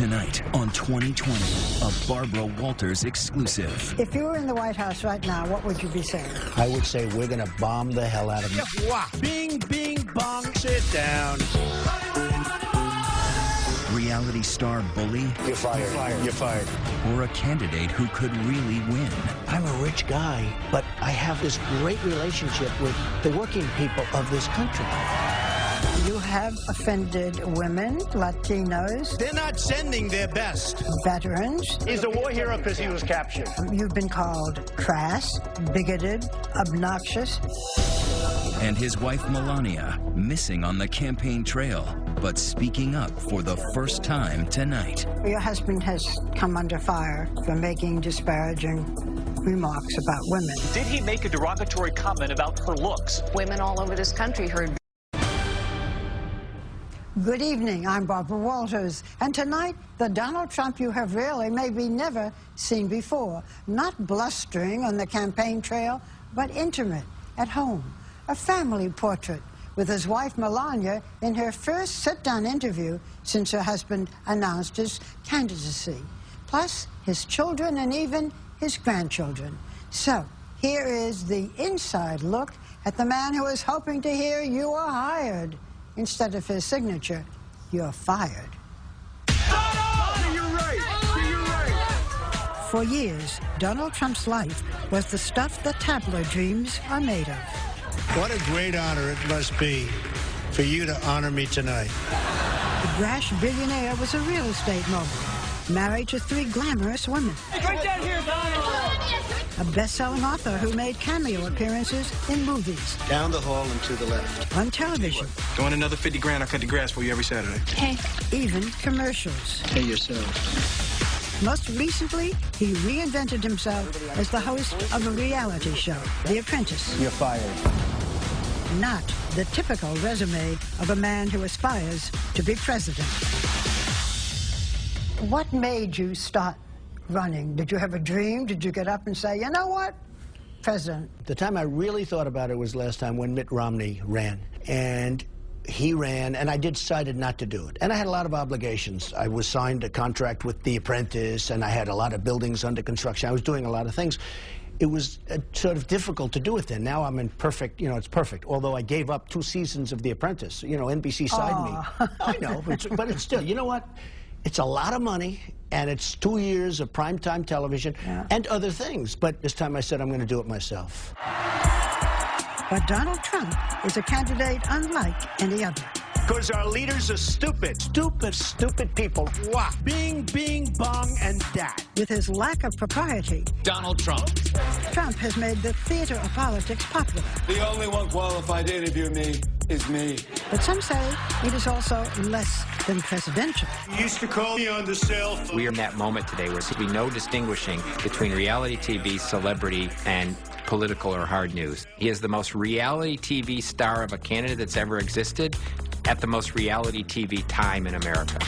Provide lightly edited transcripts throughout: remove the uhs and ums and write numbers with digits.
Tonight on 2020, a Barbara Walters exclusive. If you were in the White House right now, what would you be saying? I would say we're going to bomb the hell out of them. Bing, bing, bong. Sit down. Reality star bully? You're fired. You're fired. You're fired. Or a candidate who could really win? I'm a rich guy, but I have this great relationship with the working people of this country. You have offended women, Latinos. They're not sending their best. Veterans. He's a war hero because he was captured. You've been called crass, bigoted, obnoxious. And his wife, Melania, missing on the campaign trail, but speaking up for the first time tonight. Your husband has come under fire for making disparaging remarks about women. Did he make a derogatory comment about her looks? Women all over this country heard. Good evening, I'm Barbara Walters, and tonight, the Donald Trump you have really, maybe never seen before. Not blustering on the campaign trail, but intimate, at home. A family portrait with his wife Melania in her first sit-down interview since her husband announced his candidacy. Plus, his children and even his grandchildren. So, here is the inside look at the man who was hoping to hear "you are hired" instead of his signature, "you're fired." You're right. For years, Donald Trump's life was the stuff that tabloid dreams are made of. What a great honor it must be for you to honor me tonight. The brash billionaire was a real estate mogul, married to 3 glamorous women. Right down here, A best-selling author who made cameo appearances in movies, Down the hall and to the left. on television, You want another 50 grand? I'll cut the grass for you every Saturday. Hey. even commercials. Pay yourself. Most recently, he reinvented himself as the host of a reality show, The Apprentice. You're fired. Not the typical resume of a man who aspires to be president. What made you start running? Did you have a dream? Did you get up and say, you know what, president? The time I really thought about it was last time when Mitt Romney ran. And he ran, and I decided not to do it. And I had a lot of obligations. I was signed a contract with The Apprentice, and I had a lot of buildings under construction. I was doing a lot of things. It was sort of difficult to do it then. Now I'm in perfect, it's perfect. Although I gave up 2 seasons of The Apprentice. NBC signed me. I know, but it's still, you know what? It's a lot of money, and it's 2 years of primetime television and other things. But this time I said I'm going to do it myself. But Donald Trump is a candidate unlike any other. Because our leaders are stupid. Stupid people. Wah. Bing, bing, bong, and dat. With his lack of propriety, Donald Trump. Trump has made the theater of politics popular. The only one qualified to interview me is me. But some say it is also less than presidential. You used to call me on the cell phone. We are in that moment today where there be no distinguishing between reality TV, celebrity, and political or hard news. He is the most reality TV star of a candidate that's ever existed at the most reality TV time in America.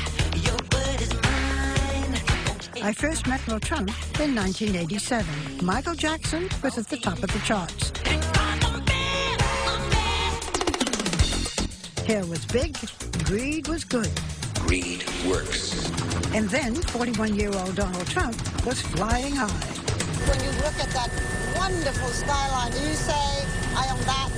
I first met Trump in 1987. Michael Jackson was at the top of the charts. Hair was big, greed was good. Greed works. And then 41-year-old Donald Trump was flying high. When you look at that wonderful skyline, do you say, I am that?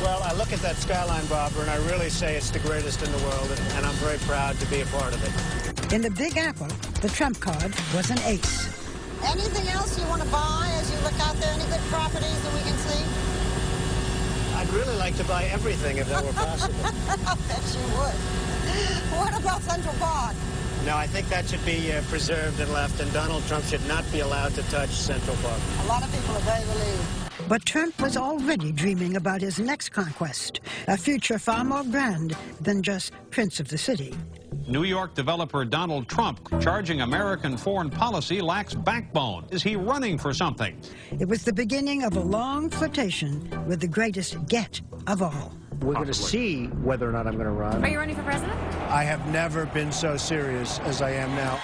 Well, I look at that skyline, Barbara, and I really say it's the greatest in the world, and I'm very proud to be a part of it. In the Big Apple, the Trump card was an ace. Anything else you want to buy as you look out there? Any good properties that we can see? I'd really like to buy everything if that were possible. I bet you would. What about Central Park? No, I think that should be preserved and left, and Donald Trump should not be allowed to touch Central Park. A lot of people are very relieved. But Trump was already dreaming about his next conquest, a future far more grand than just Prince of the City. New York developer Donald Trump charging American foreign policy lacks backbone. Is he running for something? It was the beginning of a long flirtation with the greatest get of all. We're going to see whether or not I'm going to run. Are you running for president? I have never been so serious as I am now.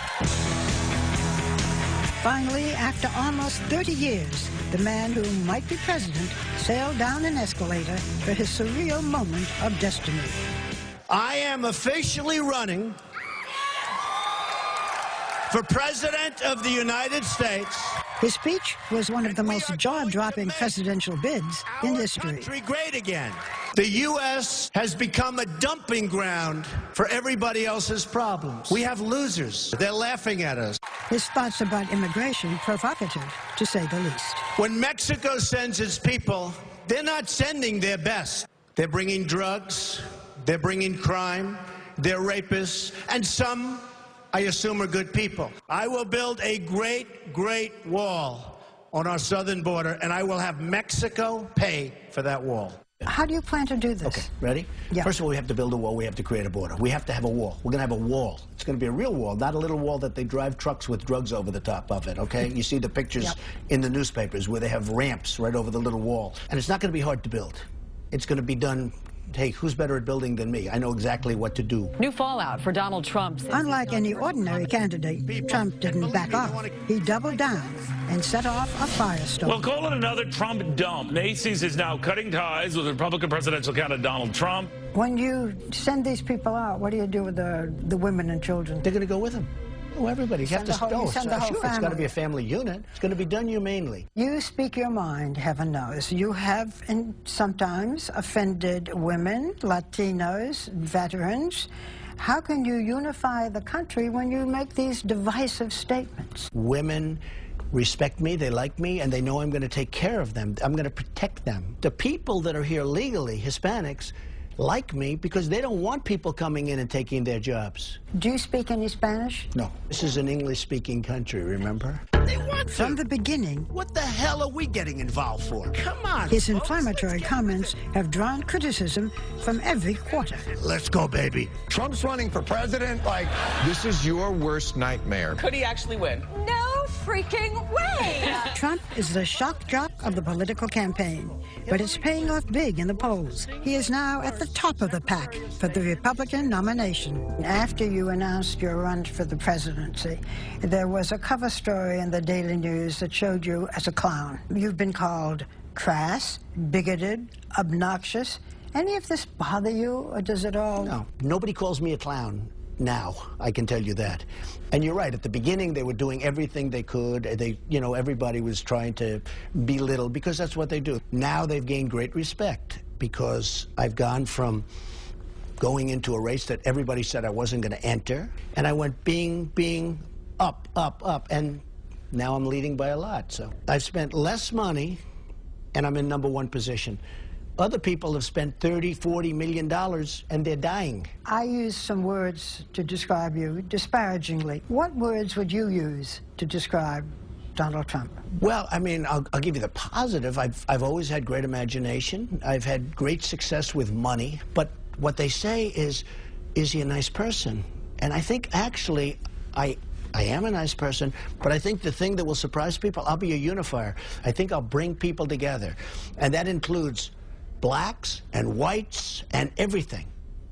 Finally, after almost 30 years, the man who might be president sailed down an escalator for his surreal moment of destiny. I am officially running for President of the United States. His speech was one of the most jaw-dropping presidential bids in history. Country great again. The U.S. has become a dumping ground for everybody else's problems. We have losers. They're laughing at us. His thoughts about immigration provocative, to say the least. When Mexico sends its people, they're not sending their best. They're bringing drugs, they're bringing crime, they're rapists, and some, I assume, are good people. I will build a great, great wall on our southern border, and I will have Mexico pay for that wall. How do you plan to do this? Okay, ready? Yeah. First of all, we have to build a wall. We have to create a border. We have to have a wall. We're going to have a wall. It's going to be a real wall, not a little wall that they drive trucks with drugs over the top of it, okay? You see the pictures in the newspapers where they have ramps right over the little wall. And it's not going to be hard to build. It's going to be done. Hey, who's better at building than me? I know exactly what to do. New fallout for Donald Trump. Unlike any ordinary candidate, Trump didn't back off. He doubled down and set off a firestorm. Well, call it another Trump dump. Macy's is now cutting ties with Republican presidential candidate Donald Trump. When you send these people out, what do you do with the women and children? They're going to go with him. Oh, everybody. You have to send the whole family. It's got to be a family unit. It's going to be done humanely. You speak your mind, heaven knows. You have sometimes offended women, Latinos, veterans. How can you unify the country when you make these divisive statements? Women respect me, they like me, and they know I'm going to take care of them. I'm going to protect them. The people that are here legally, Hispanics, like me because they don't want people coming in and taking their jobs. Do you speak any Spanish? No. This is an English-speaking country, remember? They want to. From the beginning. What the hell are we getting involved for? Come on. His inflammatory comments have drawn criticism from every quarter. Let's go, baby. Trump's running for president. Like, this is your worst nightmare. Could he actually win? No freaking way! Trump is the shock jock of the political campaign, but it's paying off big in the polls. He is now at the top of the pack for the Republican nomination. After you announced your run for the presidency, there was a cover story in the Daily News that showed you as a clown. You've been called crass, bigoted, obnoxious. Any of this bother you, or does it all? No, nobody calls me a clown now, I can tell you that. And you're right, at the beginning they were doing everything they could. Everybody was trying to belittle, because that's what they do. Now they've gained great respect, because I've gone from going into a race that everybody said I wasn't going to enter, and I went bing, up, and now I'm leading by a lot. So I've spent less money, and I'm in #1 position. Other people have spent $30, $40 million, and they're dying. I used some words to describe you disparagingly. What words would you use to describe Donald Trump? Well, I mean, I'll give you the positive. I've always had great imagination. I've had great success with money. But what they say is he a nice person? And I think, actually, I am a nice person, but I think the thing that will surprise people, I'll be a unifier. I think I'll bring people together. And that includes blacks and whites and everything.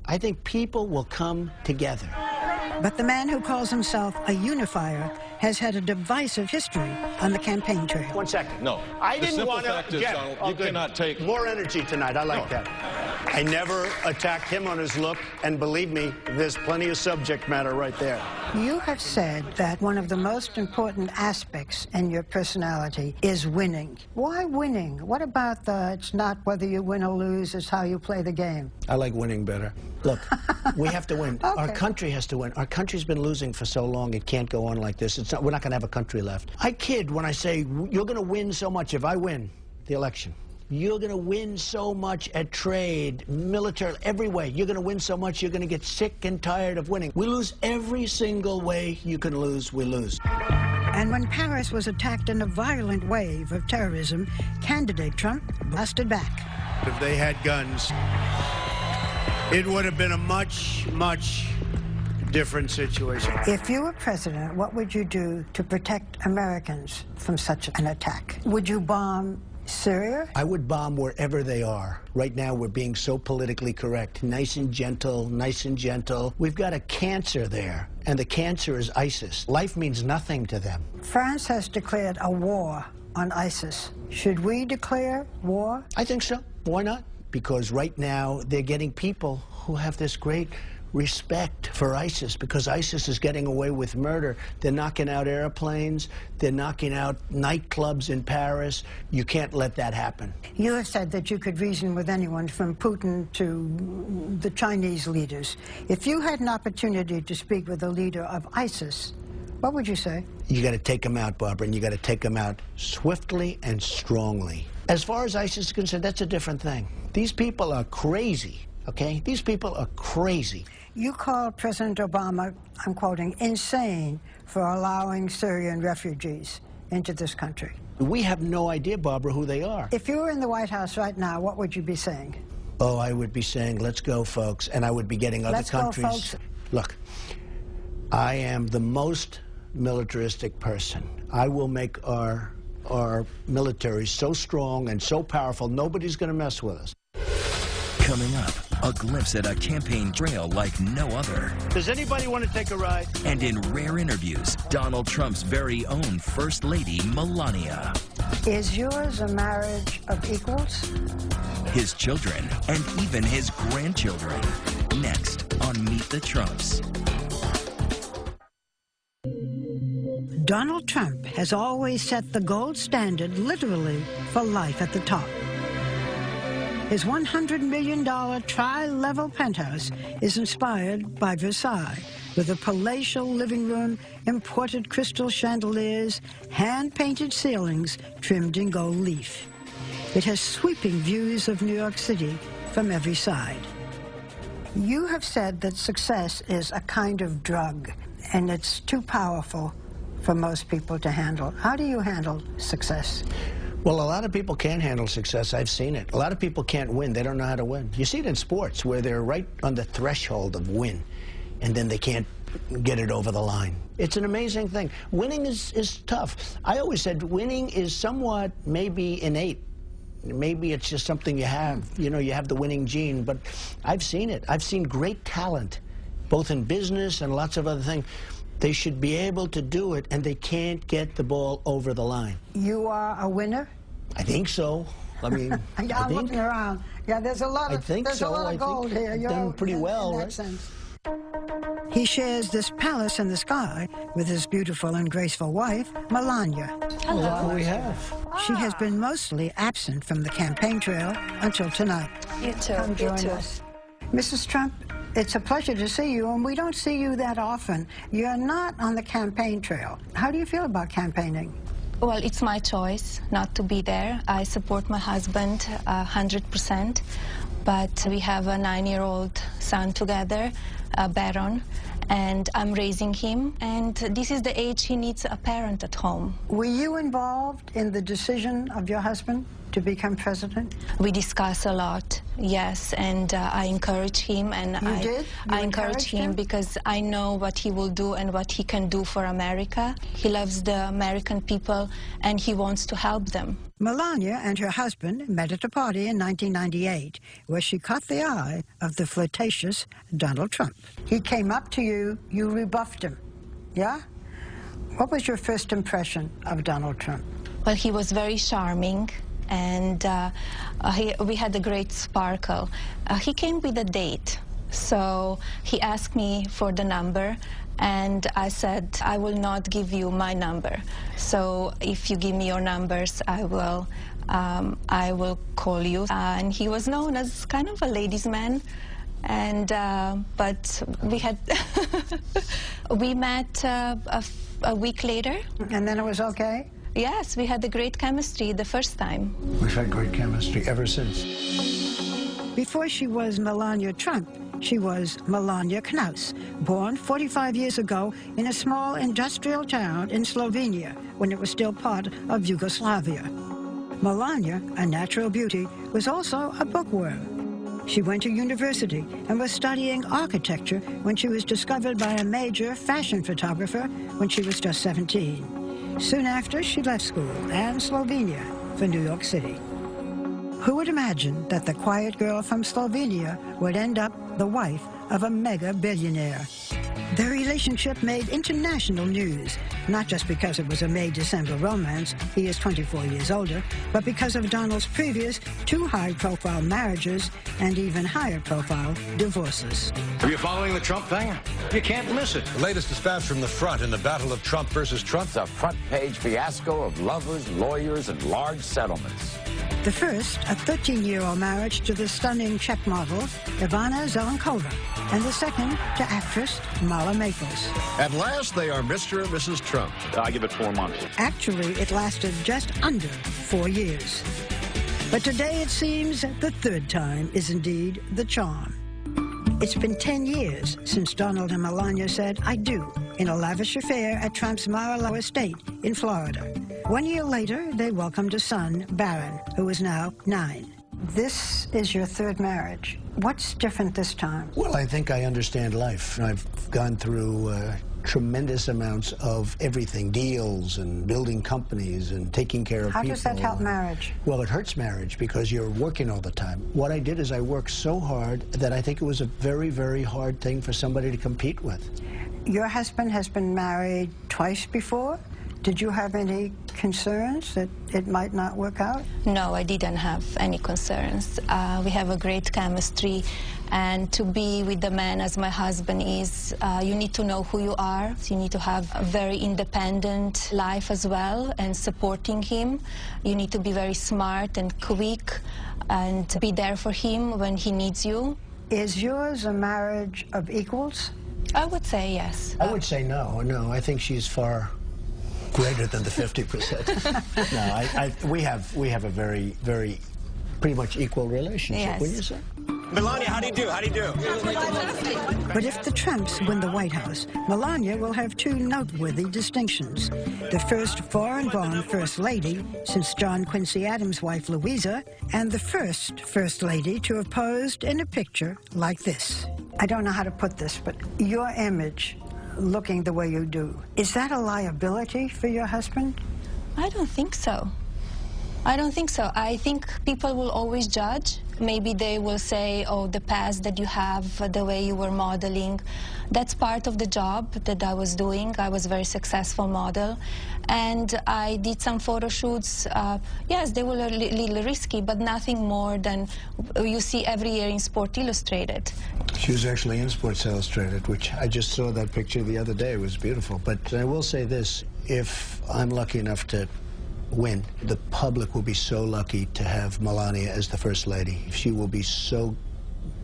I think people will come together. But the man who calls himself a unifier has had a divisive history on the campaign trail. 1 second. No. I didn't want to get Donald, you cannot take more energy tonight. I like that. I never attacked him on his look, and believe me, there's plenty of subject matter right there. You have said that one of the most important aspects in your personality is winning. Why winning? What about it's not whether you win or lose, it's how you play the game? I like winning better. Look, we have to win. Okay. Our country has to win. Our country's been losing for so long, it can't go on like this. We're not going to have a country left. I kid when I say you're going to win so much if I win the election. You're going to win so much at trade, military, every way. You're going to win so much, you're going to get sick and tired of winning. We lose every single way you can lose, we lose. And when Paris was attacked in a violent wave of terrorism, candidate Trump blasted back. If they had guns, it would have been a much, much different situation. If you were president, what would you do to protect Americans from such an attack? Would you bomb Syria? I would bomb wherever they are. Right now, we're being so politically correct. Nice and gentle, nice and gentle. We've got a cancer there, and the cancer is ISIS. Life means nothing to them. France has declared a war on ISIS. Should we declare war? I think so. Why not? Because right now, they're getting people who have this great respect for ISIS, because ISIS is getting away with murder. They're knocking out airplanes. They're knocking out nightclubs in Paris. You can't let that happen. You have said that you could reason with anyone from Putin to the Chinese leaders. If you had an opportunity to speak with a leader of ISIS, what would you say? You got to take them out, Barbara, and you got to take them out swiftly and strongly. As far as ISIS is concerned, that's a different thing. These people are crazy, okay? These people are crazy. You called President Obama, I'm quoting, insane for allowing Syrian refugees into this country. We have no idea, Barbara, who they are. If you were in the White House right now, what would you be saying? Oh, I would be saying, let's go, folks, and I would be getting other countries. Let's go, folks. Look, I am the most militaristic person. I will make our military so strong and so powerful, nobody's going to mess with us. Coming up, a glimpse at a campaign trail like no other. Does anybody want to take a ride? And in rare interviews, Donald Trump's very own First Lady, Melania. Is yours a marriage of equals? His children, and even his grandchildren. Next on Meet the Trumps. Donald Trump has always set the gold standard, literally, for life at the top. His $100 million tri-level penthouse is inspired by Versailles, with a palatial living room, imported crystal chandeliers, hand-painted ceilings trimmed in gold leaf. It has sweeping views of New York City from every side. You have said that success is a kind of drug, and it's too powerful for most people to handle. How do you handle success? Well, a lot of people can't handle success. I've seen it. A lot of people can't win. They don't know how to win. You see it in sports where they're right on the threshold of win, and then they can't get it over the line. It's an amazing thing. Winning is tough. I always said winning is somewhat maybe innate. Maybe it's just something you have. You know, you have the winning gene, but I've seen it. I've seen great talent, both in business and lots of other things. They should be able to do it, and they can't get the ball over the line. You are a winner? I think so. I mean, I'm looking around. Yeah, there's a lot of, a lot of gold here. You're done pretty well, in right? That sense. He shares this palace in the sky with his beautiful and graceful wife, Melania. Hello. Look who we have. She has been mostly absent from the campaign trail until tonight. You too. Come join us. Mrs. Trump, it's a pleasure to see you, and we don't see you that often. You're not on the campaign trail. How do you feel about campaigning? Well, it's my choice not to be there. I support my husband 100%, but we have a 9-year-old son together, Baron, and I'm raising him, and this is the age he needs a parent at home. Were you involved in the decision of your husband to become president? We discuss a lot, yes, and I encourage him, and I encourage him because I know what he will do and what he can do for America. He loves the American people, and he wants to help them. Melania and her husband met at a party in 1998, where she caught the eye of the flirtatious Donald Trump. He came up to you, you rebuffed him, yeah? What was your first impression of Donald Trump? Well, he was very charming, and we had a great sparkle. He came with a date, so he asked me for the number, and I said, I will not give you my number. So if you give me your numbers, I will call you. And he was known as kind of a ladies' man. And but we had we met a week later. And then it was okay? Yes, we had a great chemistry the first time. We've had great chemistry ever since. Before she was Melania Trump, she was Melania Knaus, born 45 years ago in a small industrial town in Slovenia when it was still part of Yugoslavia. Melania, a natural beauty, was also a bookworm. She went to university and was studying architecture when she was discovered by a major fashion photographer when she was just 17. Soon after, she left school and Slovenia for New York City. Who would imagine that the quiet girl from Slovenia would end up the wife of a mega billionaire? Their relationship made international news, not just because it was a May-December romance, he is 24 years older, but because of Donald's previous 2 high-profile marriages and even higher-profile divorces. Are you following the Trump thing? You can't miss it. The latest dispatch from the front in the battle of Trump versus Trump. It's a front-page fiasco of lovers, lawyers, and large settlements. The first, a 13-year-old marriage to the stunning Czech model, Ivana Zelenkova, and the second to actress Mala Maples. At last, they are Mr. and Mrs. Trump. I give it 4 months. Actually, it lasted just under 4 years. But today, it seems the third time is indeed the charm. It's been 10 years since Donald and Melania said, "I do," in a lavish affair at Trump's Mar-a-Lago estate in Florida. 1 year later, they welcomed a son, Barron, who is now 9. This is your third marriage. What's different this time? Well, I think I understand life. I've gone through tremendous amounts of everything, deals and building companies and taking care of people. How does that help marriage? Well, it hurts marriage because you're working all the time. What I did is I worked so hard that I think it was a very, very hard thing for somebody to compete with. Your husband has been married twice before. Did you have any concerns that it might not work out? No, I didn't have any concerns. We have a great chemistry, and to be with the man as my husband is, you need to know who you are. You need to have a very independent life as well, and supporting him. You need to be very smart and quick and be there for him when he needs you. Is yours a marriage of equals? I would say yes. I would say no. No, I think she's far greater than the 50%. No, we have a very, very, pretty much equal relationship, yes. Wouldn't you say? Melania, how do you do? How do you do? But if the Trumps win the White House, Melania will have 2 noteworthy distinctions. The first foreign-born First Lady since John Quincy Adams' wife, Louisa, and the first First Lady to have posed in a picture like this. I don't know how to put this, but your image, looking the way you do, is that a liability for your husband? I don't think so. I don't think so. I think people will always judge. Maybe they will say, oh, the past that you have, the way you were modeling, that's part of the job that I was doing. I was a very successful model. And I did some photo shoots. Yes, they were a little risky, but nothing more than you see every year in Sport Illustrated. She was actually in Sports Illustrated, which I just saw that picture the other day. It was beautiful. But I will say this, if I'm lucky enough to win, the public will be so lucky to have Melania as the First Lady. She will be so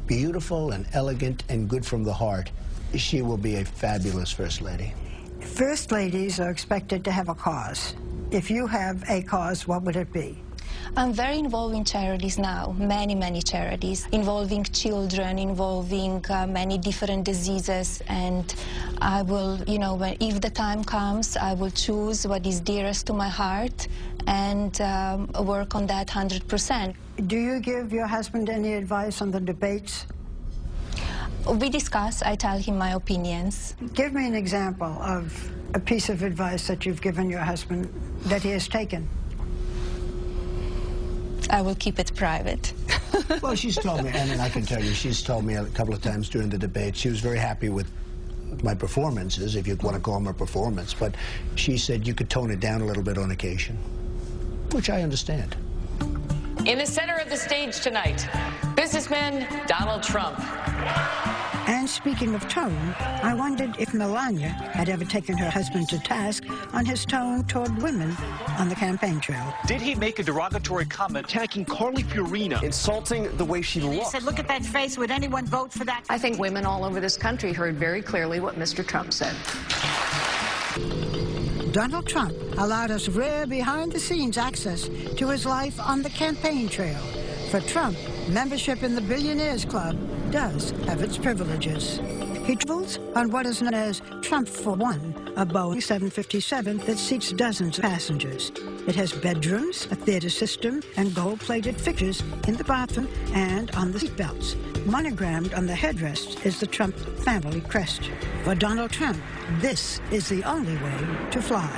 beautiful and elegant and good from the heart. She will be a fabulous First Lady. First Ladies are expected to have a cause. If you have a cause, what would it be? I'm very involved in charities now, many, many charities, involving children, involving many different diseases, and I will, you know, if the time comes, I will choose what is dearest to my heart and work on that 100%. Do you give your husband any advice on the debates? We discuss, I tell him my opinions. Give me an example of a piece of advice that you've given your husband that he has taken. I will keep it private. Well, she's told me, and I can tell you, she's told me a couple of times during the debate, she was very happy with my performances, if you want to call them a performance, but she said you could tone it down a little bit on occasion, which I understand. In the center of the stage tonight, businessman Donald Trump. And speaking of tone, I wondered if Melania had ever taken her husband to task on his tone toward women on the campaign trail. Did he make a derogatory comment attacking Carly Fiorina, insulting the way she looks? He said, look at that face. Would anyone vote for that? I think women all over this country heard very clearly what Mr. Trump said. Donald Trump allowed us rare behind-the-scenes access to his life on the campaign trail. For Trump, membership in the Billionaires Club does have its privileges. He travels on what is known as Trump for One, a Boeing 757 that seats dozens of passengers. It has bedrooms, a theater system, and gold-plated fixtures in the bathroom and on the seatbelts. Monogrammed on the headrests is the Trump family crest. For Donald Trump, this is the only way to fly.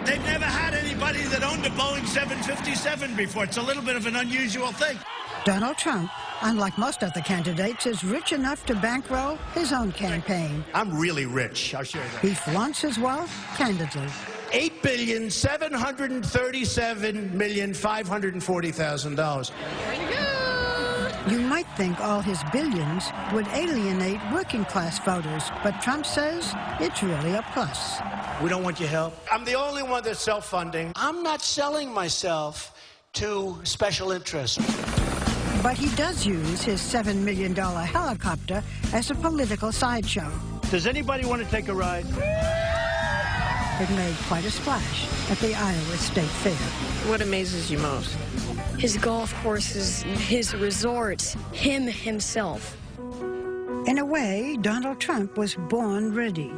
They've never had anybody that owned a Boeing 757 before. It's a little bit of an unusual thing. Donald Trump unlike most other candidates, is rich enough to bankroll his own campaign. I'm really rich, I'll show you that. He flaunts his wealth candidly. $8,737,540,000. You might think all his billions would alienate working-class voters, but Trump says it's really a plus. We don't want your help. I'm the only one that's self-funding. I'm not selling myself to special interests. But he does use his $7 million helicopter as a political sideshow. Does anybody want to take a ride? It made quite a splash at the Iowa State Fair. What amazes you most? His golf courses, his resorts, him himself. In a way, Donald Trump was born ready.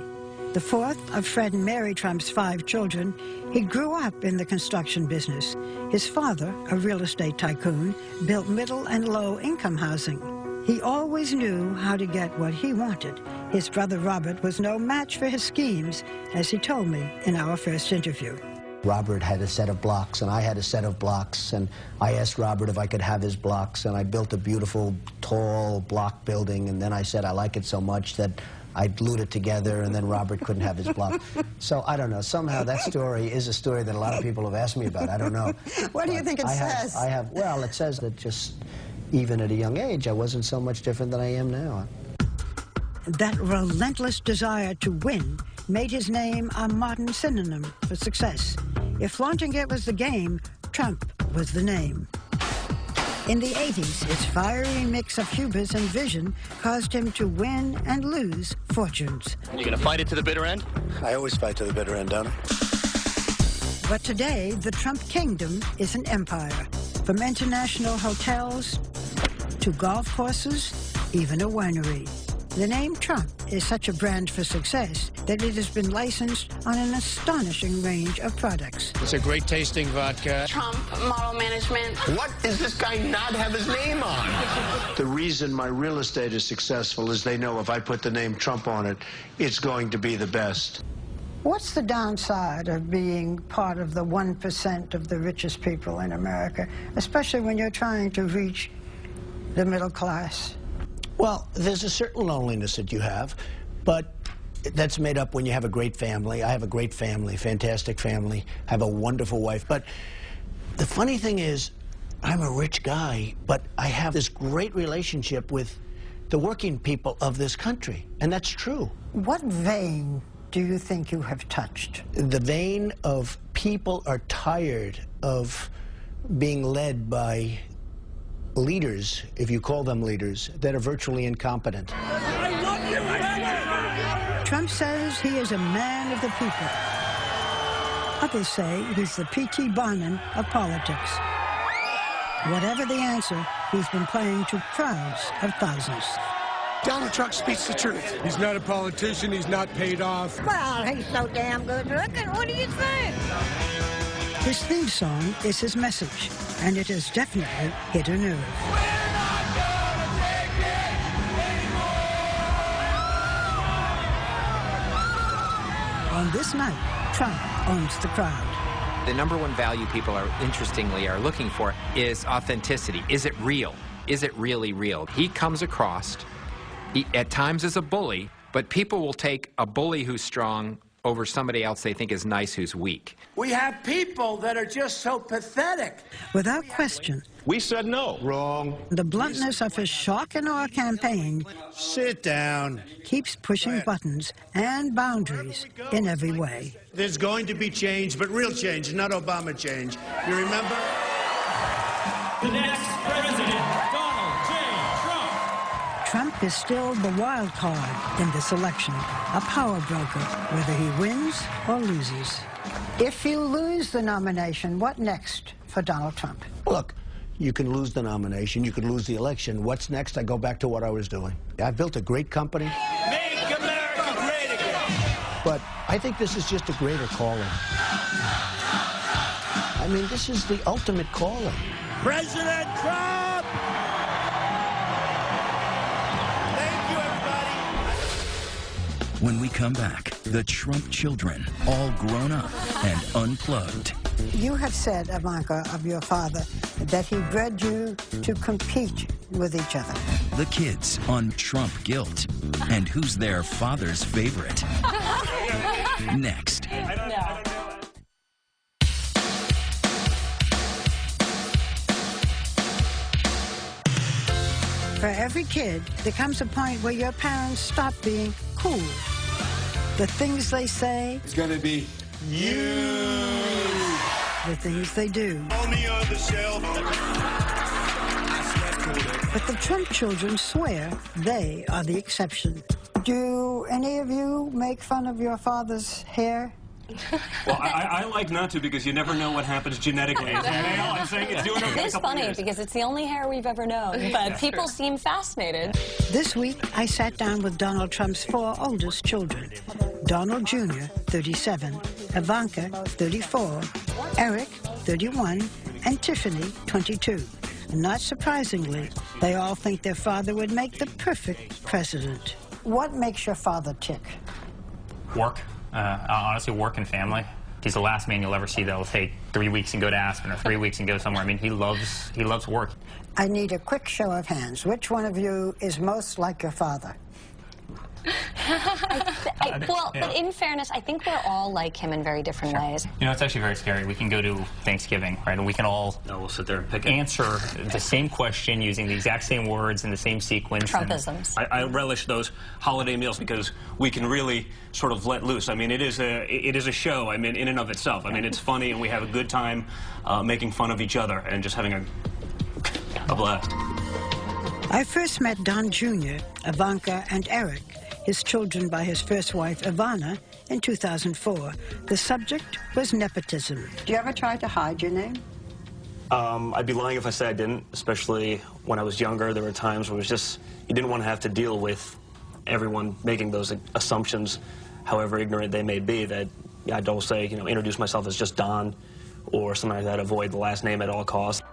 The fourth of Fred and Mary Trump's 5 children, he grew up in the construction business. His father, a real estate tycoon, built middle and low-income housing. He always knew how to get what he wanted. His brother Robert was no match for his schemes, as he told me in our first interview. Robert had a set of blocks, and I had a set of blocks, and I asked Robert if I could have his blocks, and I built a beautiful, tall block building, and then I said I like it so much that I glued it together, and then Robert couldn't have his block. So, I don't know. Somehow that story is a story that a lot of people have asked me about. I don't know. What do you think it says? Well, it says that just even at a young age, I wasn't so much different than I am now. That relentless desire to win made his name a modern synonym for success. If flaunting it was the game, Trump was the name. In the 80s, his fiery mix of hubris and vision caused him to win and lose fortunes. You gonna fight it to the bitter end? I always fight to the bitter end, don't I? But today, the Trump kingdom is an empire. From international hotels to golf courses, even a winery. The name Trump is such a brand for success that it has been licensed on an astonishing range of products. It's a great tasting vodka. Trump Model Management. What does this guy not have his name on? The reason my real estate is successful is they know if I put the name Trump on it, it's going to be the best. What's the downside of being part of the 1% of the richest people in America, especially when you're trying to reach the middle class? Well, there's a certain loneliness that you have, but that's made up when you have a great family. I have a great family, fantastic family. I have a wonderful wife. But the funny thing is, I'm a rich guy, but I have this great relationship with the working people of this country, and that's true. What vein do you think you have touched? The vein of people are tired of being led by leaders, if you call them leaders, that are virtually incompetent. Trump says he is a man of the people. Others say he's the P.T. Barnum of politics. Whatever the answer, he's been playing to crowds of thousands. Donald Trump speaks the truth. He's not a politician. He's not paid off. Well, he's so damn good looking. What do you think? His theme song is his message, and it has definitely hit a nerve. On this night, Trump owns the crowd. The number one value people are, interestingly, are looking for is authenticity. Is it real? Is it really real? He comes across, at times as a bully, but people will take a bully who's strong over somebody else they think is nice who's weak. We have people that are just so pathetic. Without question, We said no. Wrong. the bluntness of his shock and awe campaign Sit down. keeps pushing buttons and boundaries in every way. There's going to be change, but real change, not Obama change. You remember? The next president, Donald J. Trump. Trump is still the wild card in this election, a power broker, whether he wins or loses. If you lose the nomination, what next for Donald Trump? Look, you can lose the nomination, you can lose the election. What's next? I go back to what I was doing. I built a great company. Make America great again. But I think this is just a greater calling. I mean, this is the ultimate calling. President Trump! Thank you, everybody. When we come back, the Trump children, all grown up and unplugged. You have said, Ivanka, of your father, that he bred you to compete with each other. The kids on Trump guilt and who's their father's favorite. Next. For every kid, there comes a point where your parents stop being cool. The things they say. It's gonna be you. The things they do. Only on the shelf. But the Trump children swear they are the exception. Do any of you make fun of your father's hair? Well, I like not to because you never know what happens genetically. I'm saying it's doing okay. It is funny because it's the only hair we've ever known, but people seem fascinated. This week, I sat down with Donald Trump's 4 oldest children. Donald Jr., 37, Ivanka, 34, Eric, 31, and Tiffany, 22. Not surprisingly, they all think their father would make the perfect president. What makes your father tick? Work. Honestly, work and family. He's the last man you'll ever see that'll take 3 weeks and go to Aspen or 3 weeks and go somewhere. I mean, he loves work. I need a quick show of hands. Which one of you is most like your father? But in fairness, I think we're all like him in very different ways. You know, it's actually very scary. We can go to Thanksgiving, right, and we can all we'll sit there and pick answer the same question using the exact same words in the same sequence. Trumpisms. I relish those holiday meals because we can really sort of let loose. I mean, it is a show. I mean, in and of itself. I mean, it's funny and we have a good time making fun of each other and just having a blast. I first met Don Jr., Ivanka, and Eric, his children by his first wife, Ivana, in 2004. The subject was nepotism. Do you ever try to hide your name? I'd be lying if I said I didn't, especially when I was younger. There were times where it was just, you didn't want to have to deal with everyone making those assumptions, however ignorant they may be, that I'd always say, you know, introduce myself as just Don or something like that, avoid the last name at all costs.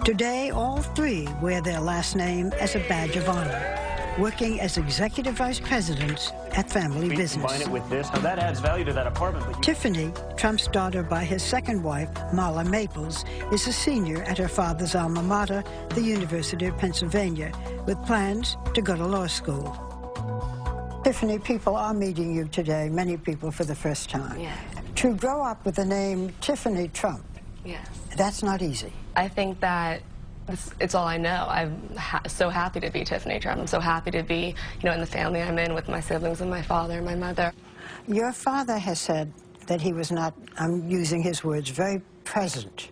Today, all 3 wear their last name as a badge of honor, working as executive vice presidents at family business. Combine it with this, now that adds value to that apartment. But Tiffany, Trump's daughter by his second wife, Marla Maples, is a senior at her father's alma mater, the University of Pennsylvania, with plans to go to law school. Tiffany, people are meeting you today, many people for the first time. Yeah. To grow up with the name Tiffany Trump, Yes. that's not easy. I think that it's all I know. I'm so happy to be Tiffany Trump. I'm so happy to be, you know, in the family I'm in with my siblings and my father and my mother. Your father has said that he was not, I'm using his words, very present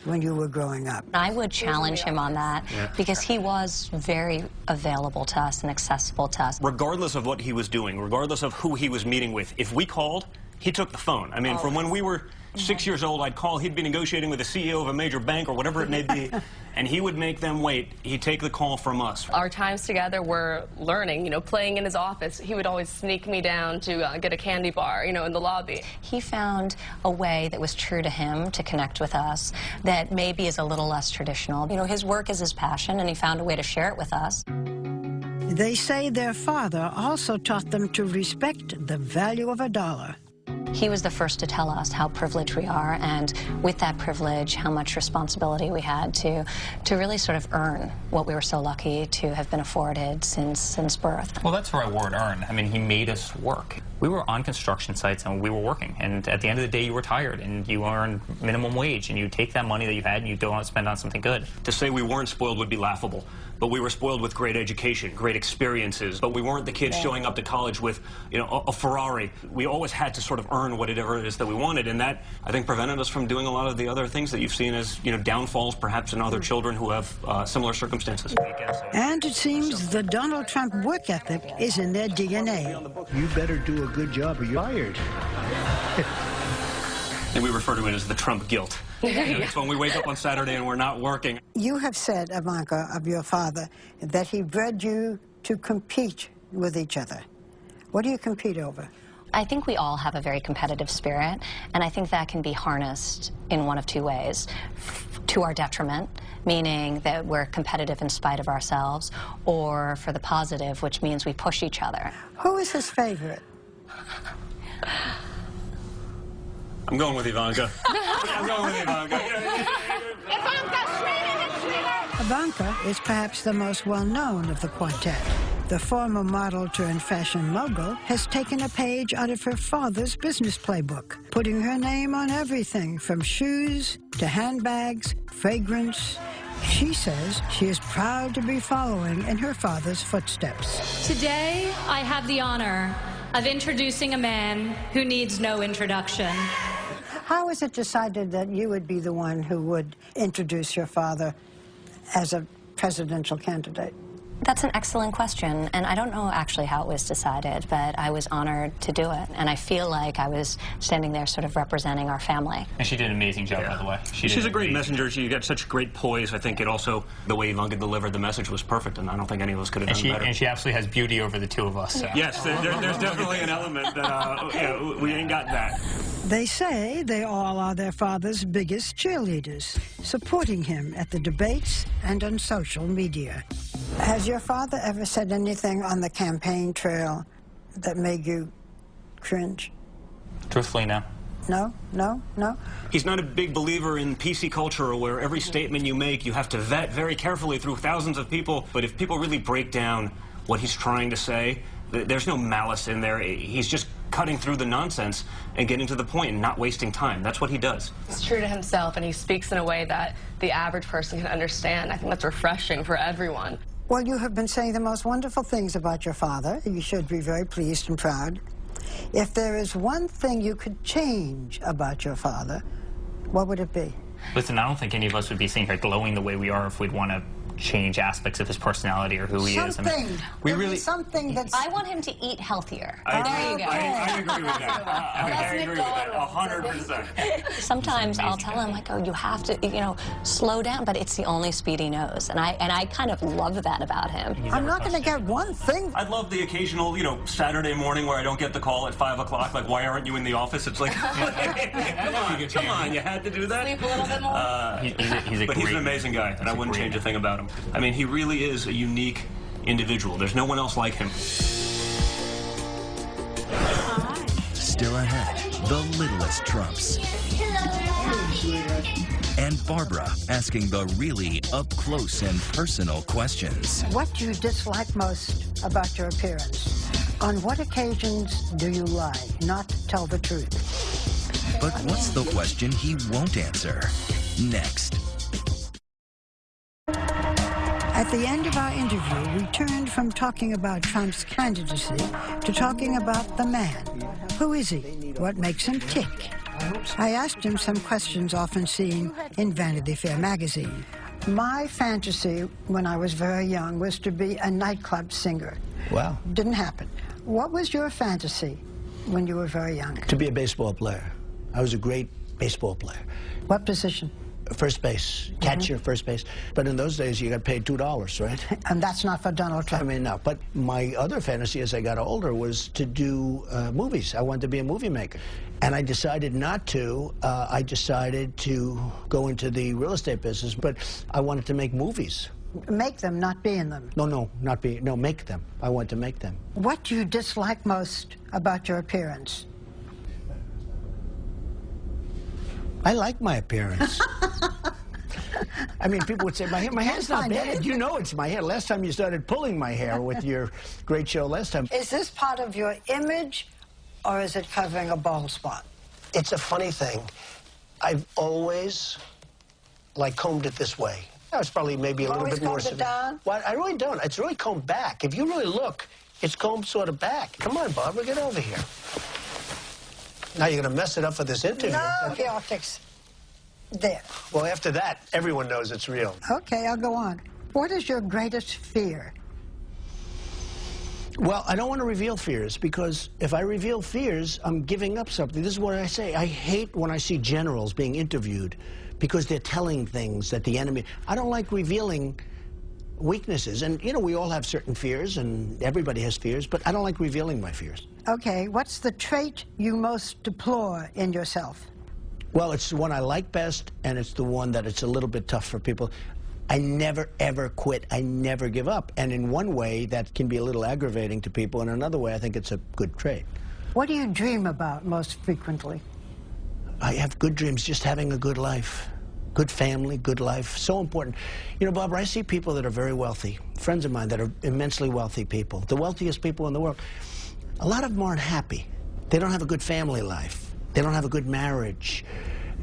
when you were growing up. I would challenge him on that because he was very available to us and accessible to us. Regardless of what he was doing, regardless of who he was meeting with, if we called, he took the phone. I mean, from when we were 6 years old, I'd call, he'd be negotiating with the CEO of a major bank or whatever it may be, and he would make them wait. He'd take the call from us. Our times together were learning, you know, playing in his office. He would always sneak me down to get a candy bar, you know, in the lobby. He found a way that was true to him to connect with us that maybe is a little less traditional. You know, his work is his passion, and he found a way to share it with us. They say their father also taught them to respect the value of a dollar. He was the first to tell us how privileged we are, and with that privilege, how much responsibility we had to really sort of earn what we were so lucky to have been afforded since birth. Well, that's the right word, earn. I mean, he made us work. We were on construction sites and we were working, and at the end of the day, you were tired and you earned minimum wage, and you take that money that you had and you go out and spend on something good. To say we weren't spoiled would be laughable, but we were spoiled with great education, great experiences, but we weren't the kids showing up to college with, you know, a Ferrari. We always had to sort of earn whatever it is that we wanted, and that, I think, prevented us from doing a lot of the other things that you've seen as, you know, downfalls perhaps in other children who have similar circumstances. And it seems the Donald Trump work ethic is in their DNA. You better do a good job or you're fired. And we refer to it as the Trump guilt. It's when we wake up on Saturday and we're not working. You have said, Ivanka, of your father, that he bred you to compete with each other. What do you compete over? I think we all have a very competitive spirit, and I think that can be harnessed in one of 2 ways. To our detriment, meaning that we're competitive in spite of ourselves, or for the positive, which means we push each other. Who is his favorite? I'm going with Ivanka. I'm going with Ivanka. Ivanka is perhaps the most well-known of the quartet. The former model-turned-fashion mogul has taken a page out of her father's business playbook, putting her name on everything from shoes to handbags, fragrance. She says she is proud to be following in her father's footsteps. Today, I have the honor of introducing a man who needs no introduction. How was it decided that you would be the one who would introduce your father as a presidential candidate? That's an excellent question, and I don't know actually how it was decided, but I was honored to do it, and I feel like I was standing there sort of representing our family. And she did an amazing job, by the way. She's a great messenger. She got such great poise. I think it also, the way Ivanka delivered the message was perfect, and I don't think any of us could have done better. And she absolutely has beauty over the two of us. So. Yes, there's definitely an element that we ain't got that. They say they all are their father's biggest cheerleaders, supporting him at the debates and on social media. Has your father ever said anything on the campaign trail that made you cringe? Truthfully, no. No, no, no? He's not a big believer in PC culture where every statement you make you have to vet very carefully through thousands of people. But if people really break down what he's trying to say, there's no malice in there. He's just cutting through the nonsense and getting to the point and not wasting time. That's what he does. He's true to himself, and he speaks in a way that the average person can understand. I think that's refreshing for everyone. Well, you have been saying the most wonderful things about your father. You should be very pleased and proud. If there is one thing you could change about your father, what would it be? Listen, I don't think any of us would be sitting here glowing the way we are if we'd want to change aspects of his personality or who he is. I mean, we really something that's. I want him to eat healthier. There you go. I agree with that. I agree with that 100%. Sometimes I'll tell him, like, oh, you have to, you know, slow down, but it's the only speed he knows, and I kind of love that about him. I'm not going to get one thing. I'd love the occasional, Saturday morning where I don't get the call at 5 o'clock. Like, why aren't you in the office? It's like, come on, you had to do that. Sleep a little bit more. But he's an amazing guy, and I wouldn't change a thing about him. I mean, he really is a unique individual. There's no one else like him. Still ahead, the littlest Trumps. And Barbara asking the really up-close and personal questions. What do you dislike most about your appearance? On what occasions do you lie, not tell the truth? But what's the question he won't answer? Next. At the end of our interview, we turned from talking about Trump's candidacy to talking about the man. Who is he? What makes him tick? I asked him some questions often seen in Vanity Fair magazine. My fantasy when I was very young was to be a nightclub singer. Wow. Didn't happen. What was your fantasy when you were very young? To be a baseball player. I was a great baseball player. What position? First base, catcher, first base. But in those days, you got paid $2, right? And that's not for Donald Trump. I mean, no. But my other fantasy as I got older was to do movies. I wanted to be a movie maker. And I decided not to. I decided to go into the real estate business, but I wanted to make movies. Make them, not be in them. No, make them. I want to make them. What do you dislike most about your appearance? I like my appearance. I mean, people would say, my hair's not bad. You know it's my hair. Last time you started pulling my hair with your great show last time. Is this part of your image, or is it covering a bald spot? It's a funny thing. I've always, combed it this way. It's probably maybe a little bit more. Always combed it down? Well, I really don't. It's really combed back. If you really look, it's combed sort of back. Come on, Barbara, get over here. Now you're going to mess it up for this interview. No, here, I'll fix it. There. Well, after that, everyone knows it's real. Okay, I'll go on. What is your greatest fear? Well, I don't want to reveal fears, because if I reveal fears, I'm giving up something. This is what I say. I hate when I see generals being interviewed because they're telling things that the enemy... I don't like revealing weaknesses. And, we all have certain fears, and everybody has fears, but I don't like revealing my fears. Okay, what's the trait you most deplore in yourself? Well, it's the one I like best, and it's the one that it's a little bit tough for people. I never, ever quit. I never give up. And in one way, that can be a little aggravating to people. In another way, I think it's a good trait. What do you dream about most frequently? I have good dreams, just having a good life. Good family, good life, so important. You know, Barbara, I see people that are very wealthy, friends of mine that are immensely wealthy people, the wealthiest people in the world. A lot of them aren't happy. They don't have a good family life. They don't have a good marriage.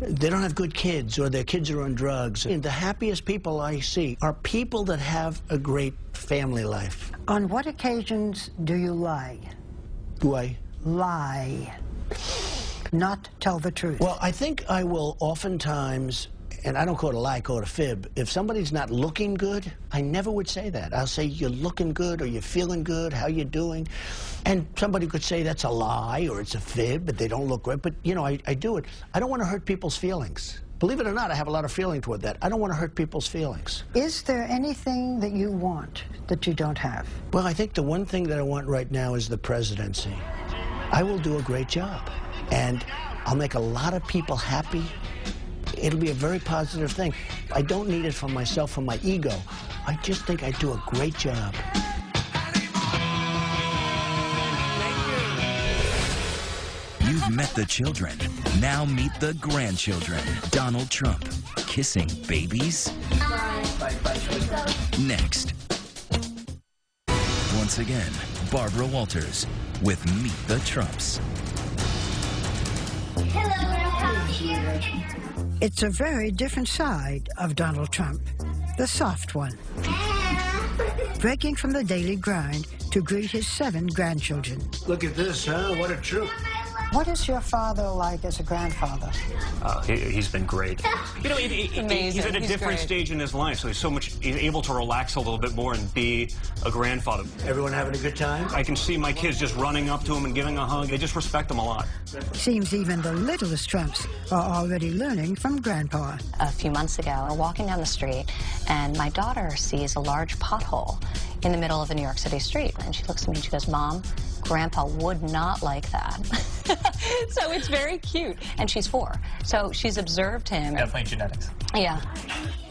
They don't have good kids, or their kids are on drugs. And the happiest people I see are people that have a great family life. On what occasions do you lie? Do I? Lie. Not tell the truth. Well, I think I will oftentimes, and I don't call it a lie, I call it a fib. If somebody's not looking good, I never would say that. I'll say, you're looking good, or you're feeling good, how you doing? And somebody could say that's a lie, or it's a fib, but they don't look good. But, you know, I do it. I don't want to hurt people's feelings. Believe it or not, I have a lot of feeling toward that. I don't want to hurt people's feelings. Is there anything that you want that you don't have? Well, I think the one thing that I want right now is the presidency. I will do a great job, and I'll make a lot of people happy. It'll be a very positive thing. I don't need it for myself, for my ego. I just think I do a great job. You've met the children. Now meet the grandchildren. Donald Trump kissing babies. Next. Once again, Barbara Walters with Meet the Trumps. It's a very different side of Donald Trump, the soft one. Breaking from the daily grind to greet his 7 grandchildren. Look at this, huh? What a troop. What is your father like as a grandfather? He's been great. You know, he's at a different stage in his life, so he's able to relax a little bit more and be a grandfather. Everyone having a good time? I can see my kids just running up to him and giving a hug. They just respect him a lot. Seems even the littlest Trumps are already learning from Grandpa. A few months ago, we're walking down the street, and my daughter sees a large pothole in the middle of a New York City street. And she looks at me and she goes, Mom, Grandpa would not like that. So it's very cute. And she's 4. So she's observed him. Definitely genetics. Yeah.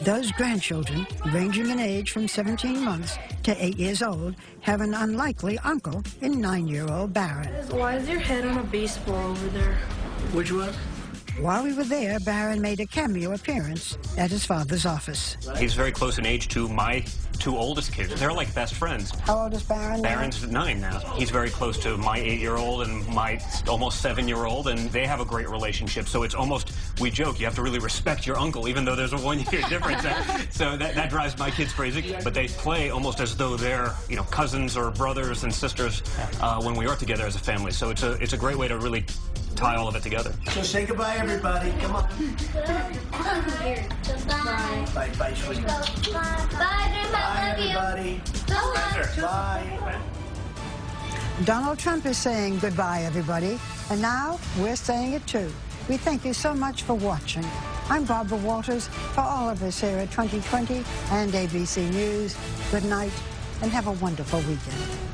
Those grandchildren, ranging in age from 17 months to 8 years old, have an unlikely uncle in 9-year-old Barron. Why is your head on a baseball over there? Which one? While we were there, Barron made a cameo appearance at his father's office. He's very close in age to my 2 oldest kids. They're like best friends. How old is Barron now? Barron's 9 now. He's very close to my 8-year-old and my almost 7-year-old, and they have a great relationship. So it's almost, we joke, you have to really respect your uncle, even though there's a 1-year difference. So that drives my kids crazy. But they play almost as though they're, you know, cousins or brothers and sisters when we are together as a family. So it's a great way to really tie all of it together. So say goodbye, everybody. Come on. Goodbye. Bye, sweetie. Bye, Grandpa. Bye, everybody. Bye. Donald Trump is saying goodbye, everybody. And now we're saying it too. We thank you so much for watching. I'm Barbara Walters. For all of us here at 2020 and ABC News, good night and have a wonderful weekend.